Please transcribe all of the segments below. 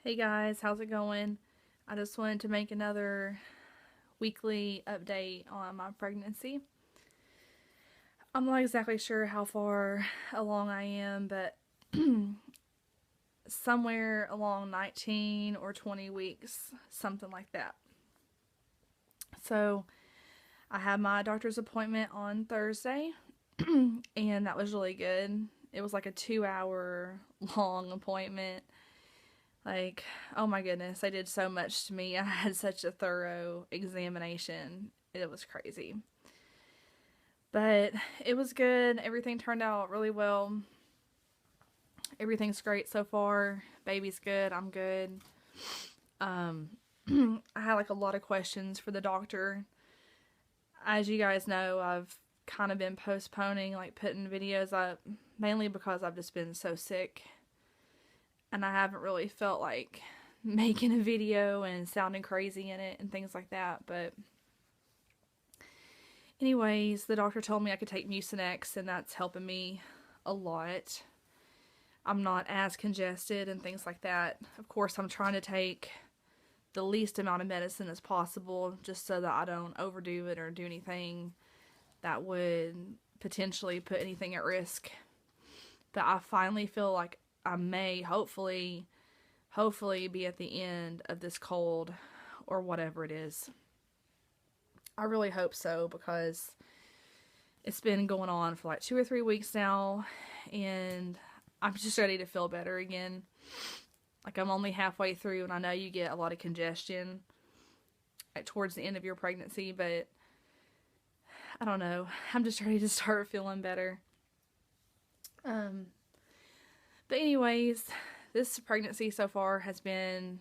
Hey guys, how's it going? I just wanted to make another weekly update on my pregnancy. I'm not exactly sure how far along I am, but somewhere along 19 or 20 weeks, something like that. So I had my doctor's appointment on Thursday, and that was really good. It was like a 2-hour long appointment. Like, oh my goodness, they did so much to me. I had such a thorough examination. It was crazy. But it was good. Everything turned out really well. Everything's great so far. Baby's good. I'm good. Um, I had like a lot of questions for the doctor. As you guys know, I've kind of been postponing like putting videos up, mainly because I've just been so sick. And I haven't really felt like making a video and sounding crazy in it and things like that. But anyways, the doctor told me I could take Mucinex, and that's helping me a lot. I'm not as congested and things like that. Of course, I'm trying to take the least amount of medicine as possible, just so that I don't overdo it or do anything that would potentially put anything at risk. But I finally feel like I may hopefully be at the end of this cold or whatever it is. I really hope so, because it's been going on for like 2 or 3 weeks now, and I'm just ready to feel better again. Like, I'm only halfway through, and I know you get a lot of congestion towards the end of your pregnancy, but I don't know. I'm just ready to start feeling better. But anyways, this pregnancy so far has been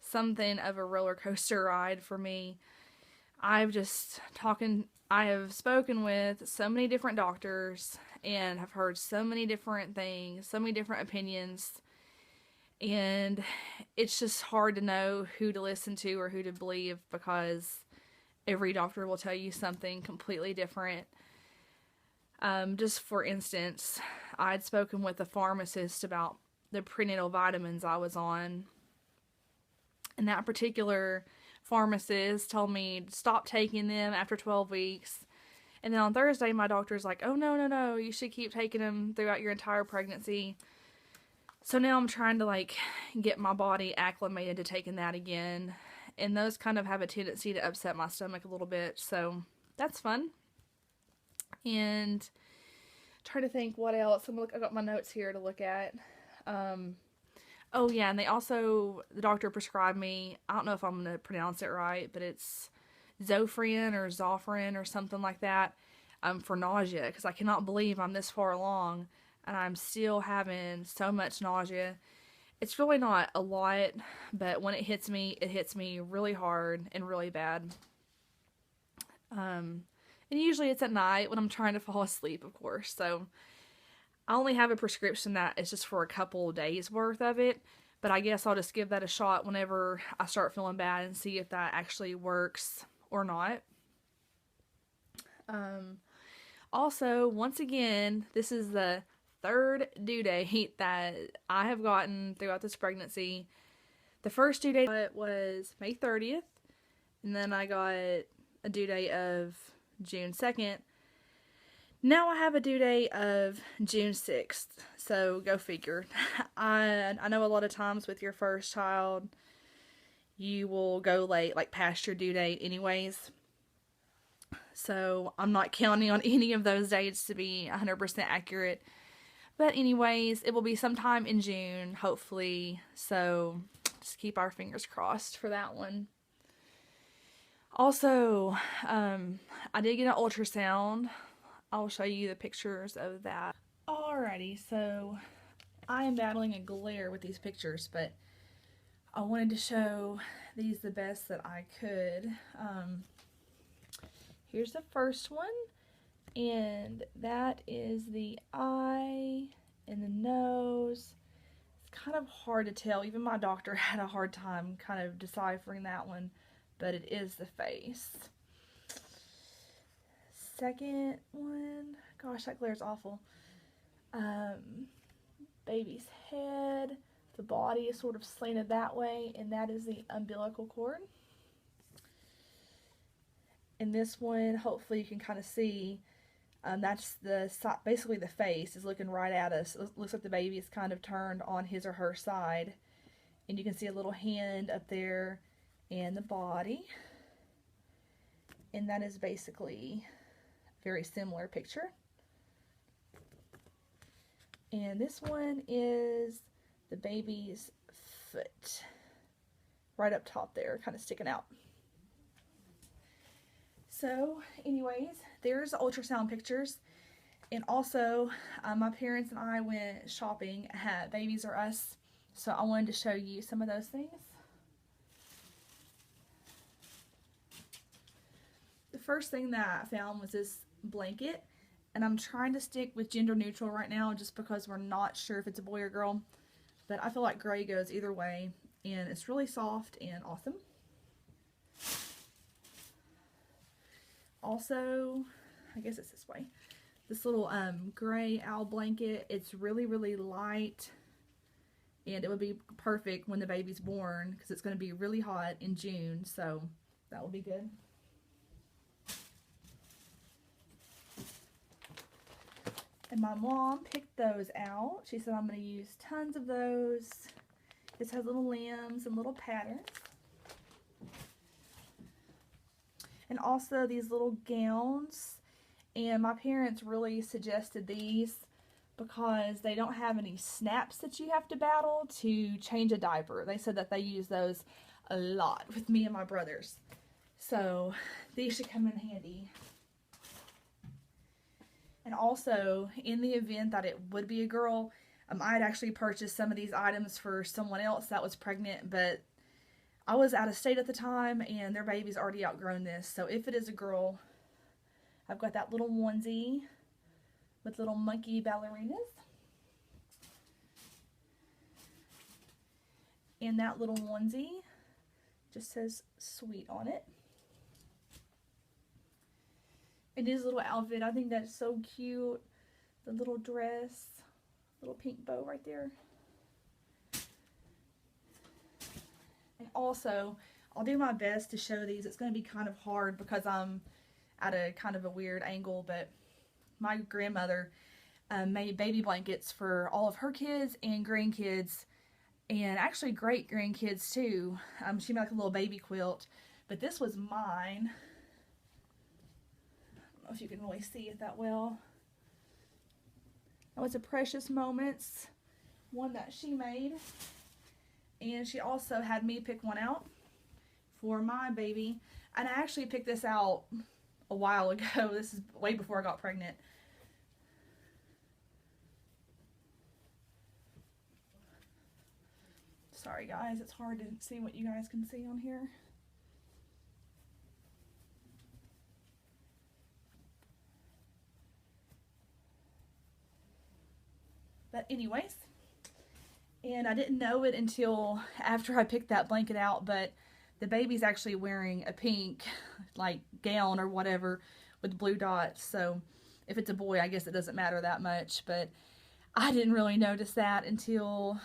something of a roller coaster ride for me. I have spoken with so many different doctors and have heard so many different things, so many different opinions, and it's just hard to know who to listen to or who to believe, because every doctor will tell you something completely different. Just for instance, I'd spoken with a pharmacist about the prenatal vitamins I was on, and that particular pharmacist told me to stop taking them after 12 weeks. And then on Thursday, my doctor's like, oh, no, you should keep taking them throughout your entire pregnancy. So now I'm trying to like get my body acclimated to taking that again, and those kind of have a tendency to upset my stomach a little bit, so that's fun. And trying to think what else. I got my notes here to look at. Oh yeah, and the doctor prescribed me, I don't know if I'm going to pronounce it right, but it's Zofran or something like that, for nausea, because I cannot believe I'm this far along and I'm still having so much nausea. It's really not a lot, but when it hits me really hard and really bad. And usually it's at night when I'm trying to fall asleep, of course. So I only have a prescription that is just for a couple of days worth of it. But I guess I'll just give that a shot whenever I start feeling bad and see if that actually works or not. Also, once again, this is the third due date that I have gotten throughout this pregnancy. The first due date was May 30th, and then I got a due date of June 2nd. Now I have a due date of June 6th, so go figure. I know a lot of times with your first child, you will go late, like past your due date anyways. So I'm not counting on any of those dates to be 100% accurate. But anyways, it will be sometime in June, hopefully. So just keep our fingers crossed for that one. Also, I did get an ultrasound. I'll show you the pictures of that. Alrighty, so I am battling a glare with these pictures, but I wanted to show these the best that I could. Here's the first one, and that is the eye and the nose. It's kind of hard to tell. Even my doctor had a hard time kind of deciphering that one, but it is the face. Second one, gosh, that glare's awful. Baby's head, The body is sort of slanted that way, and that is the umbilical cord. And this one, hopefully you can kind of see, that's basically the face is looking right at us. It looks like the baby is kind of turned on his or her side. And you can see a little hand up there and the body. And that is basically a very similar picture. And this one is the baby's foot. Right up top there, kind of sticking out. So, anyways, there's the ultrasound pictures. And also, my parents and I went shopping at Babies R Us. So I wanted to show you some of those things. The first thing that I found was this blanket. And I'm trying to stick with gender neutral right now just because we're not sure if it's a boy or girl. But I feel like gray goes either way. And it's really soft and awesome. Also, I guess it's this way. This little gray owl blanket. It's really, really light. And it would be perfect when the baby's born because it's going to be really hot in June. So that will be good. And my mom picked those out. She said I'm going to use tons of those. This has little lambs and little patterns. And also these little gowns. And my parents really suggested these because they don't have any snaps that you have to battle to change a diaper. They said that they use those a lot with me and my brothers. So these should come in handy. And also, in the event that it would be a girl, I had actually purchased some of these items for someone else that was pregnant, but I was out of state at the time, and their baby's already outgrown this. So if it is a girl, I've got that little onesie with little monkey ballerinas. And that little onesie just says sweet on it. And his little outfit, I think that's so cute. The little dress, little pink bow right there. And also, I'll do my best to show these. It's going to be kind of hard because I'm at a kind of a weird angle, but my grandmother made baby blankets for all of her kids and grandkids, and actually great grandkids too. She made like a little baby quilt, but this was mine. I don't know if you can really see it that well. That was a Precious Moments one that she made. And she also had me pick one out for my baby. And I actually picked this out a while ago. This is way before I got pregnant. Sorry guys, it's hard to see what you guys can see on here. But anyways, and I didn't know it until after I picked that blanket out, but the baby's actually wearing a pink like gown or whatever with blue dots. So if it's a boy, I guess it doesn't matter that much, but I didn't really notice that until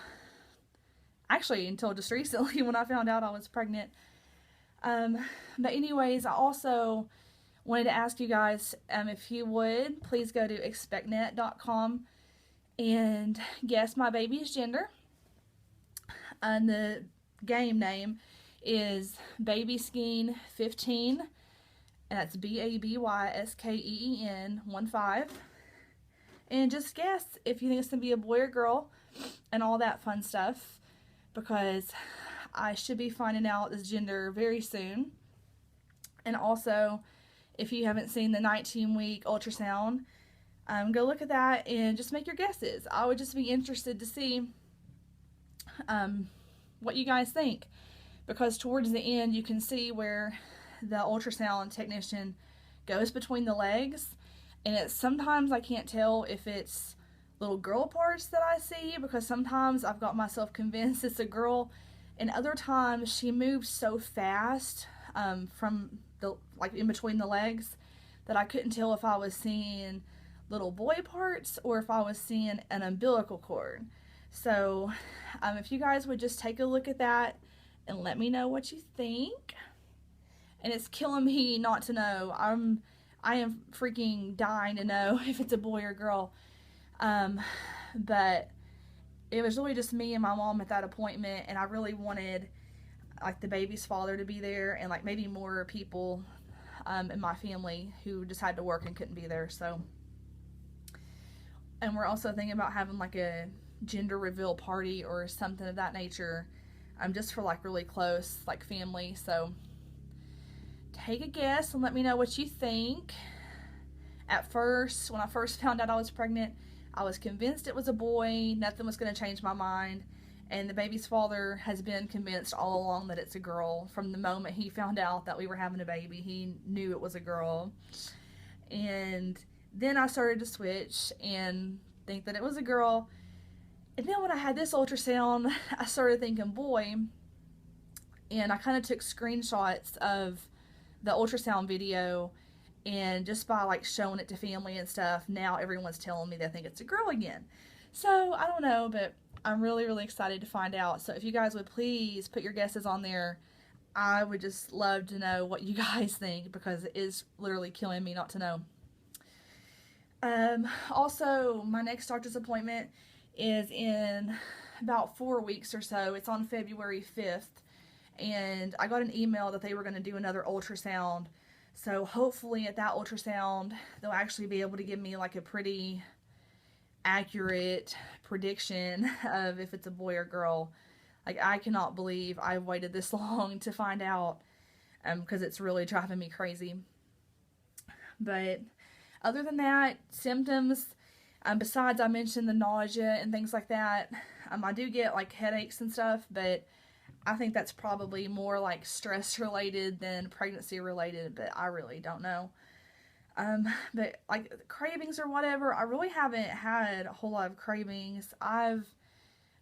just recently when I found out I was pregnant. But anyways, I also wanted to ask you guys, if you would, please go to expectnet.com and guess my baby's gender. And the game name is BabySkeen15, and that's BABYSKEEN 15. And just guess if you think it's going to be a boy or girl and all that fun stuff, because I should be finding out this gender very soon. And also, if you haven't seen the 19-week ultrasound, go look at that and just make your guesses. I would just be interested to see what you guys think, because towards the end you can see where the ultrasound technician goes between the legs, and it's sometimes I can't tell if it's little girl parts that I see, because sometimes I've got myself convinced it's a girl, and other times she moves so fast from the in between the legs that I couldn't tell if I was seeing little boy parts or if I was seeing an umbilical cord. So if you guys would just take a look at that and let me know what you think. And it's killing me not to know. I am freaking dying to know if it's a boy or girl. But it was really just me and my mom at that appointment, and I really wanted like the baby's father to be there, and like maybe more people in my family who just had to work and couldn't be there. So, and we're also thinking about having like a gender reveal party or something of that nature, just for like really close like family. So take a guess and let me know what you think. At first, when I first found out I was pregnant, I was convinced it was a boy. Nothing was going to change my mind. And the baby's father has been convinced all along that it's a girl. From the moment he found out that we were having a baby, he knew it was a girl. And then I started to switch and think that it was a girl. And then when I had this ultrasound, I started thinking boy. And I kind of took screenshots of the ultrasound video, and just by like showing it to family and stuff, now everyone's telling me they think it's a girl again. So I don't know, but I'm really, really excited to find out. So if you guys would please put your guesses on there, I would just love to know what you guys think, because it is literally killing me not to know. Also, my next doctor's appointment is in about 4 weeks or so. It's on February 5th. And I got an email that they were going to do another ultrasound. So hopefully at that ultrasound, they'll actually be able to give me like a pretty accurate prediction of if it's a boy or girl. Like, I cannot believe I've waited this long to find out, because it's really driving me crazy. But other than that, symptoms, besides I mentioned the nausea and things like that, I do get like headaches and stuff, but I think that's probably more like stress related than pregnancy related, but I really don't know. But like cravings or whatever, I really haven't had a whole lot of cravings. I've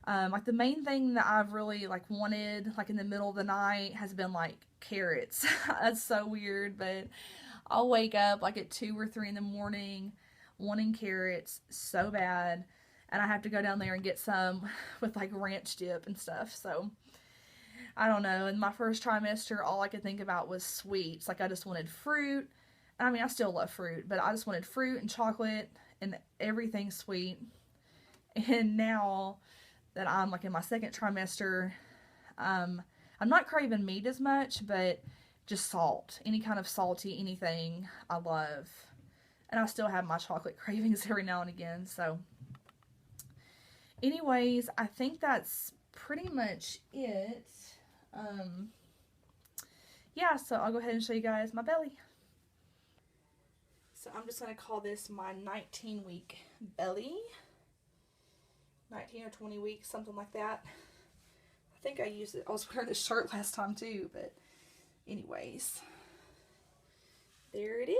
like the main thing that I've really like wanted like in the middle of the night has been like carrots. That's so weird, but I'll wake up like at 2 or 3 in the morning wanting carrots so bad, and I have to go down there and get some with like ranch dip and stuff. So I don't know. In my first trimester, all I could think about was sweets. Like, I just wanted fruit. I mean, I still love fruit, but I just wanted fruit and chocolate and everything sweet. And now that I'm like in my second trimester, I'm not craving meat as much, but just salt. Any kind of salty anything I love. And I still have my chocolate cravings every now and again. So anyways, I think that's pretty much it. Yeah, so I'll go ahead and show you guys my belly. So I'm just going to call this my 19-week belly. 19 or 20 weeks, something like that. I think I used it. I was wearing this shirt last time too, but anyways. There it is.